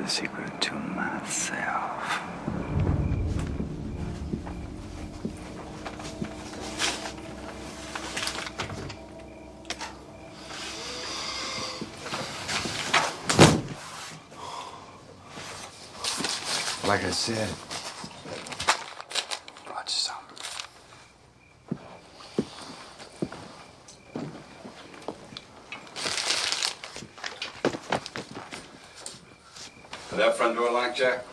the secret to myself. Like I said, brought you some. Is that front door locked, Jack?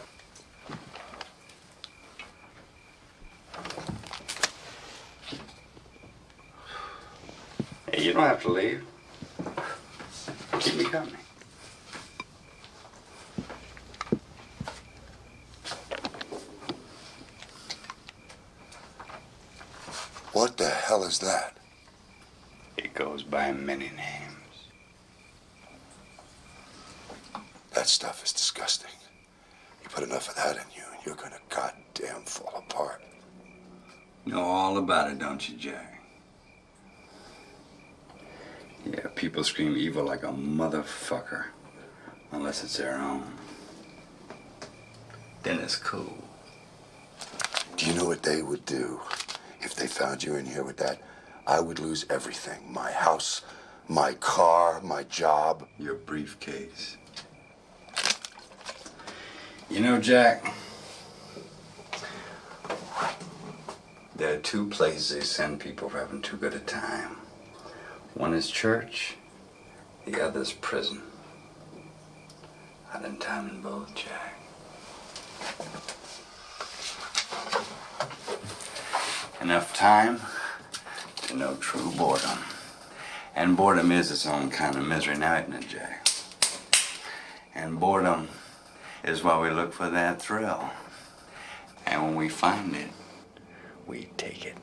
Hey, you don't have to leave. Keep me company. What the hell is that? It goes by many names. That stuff is disgusting. You put enough of that in you, and you're gonna goddamn fall apart. Know all about it, don't you, Jack? Yeah, people scream evil like a motherfucker. Unless it's their own. Then it's cool. Do you know what they would do if they found you in here with that? I would lose everything. My house, my car, my job. Your briefcase. You know, Jack, there are two places they send people for having too good a time. One is church, the other is prison. I done time in both, Jack. Enough time to know true boredom. And boredom is its own kind of misery now, isn't it, Jack? And boredom is why we look for that thrill. And when we find it, we take it.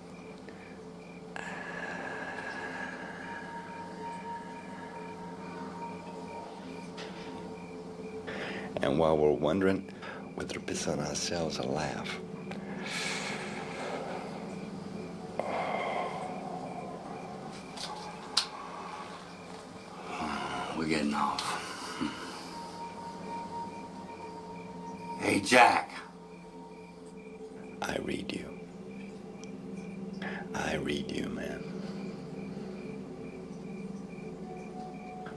And while we're wondering whether to piss on ourselves or laugh, we're getting off. Hey, Jack. I read you. I read you, man.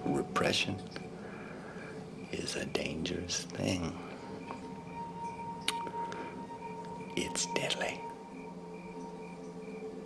Repression is a dangerous thing. It's deadly.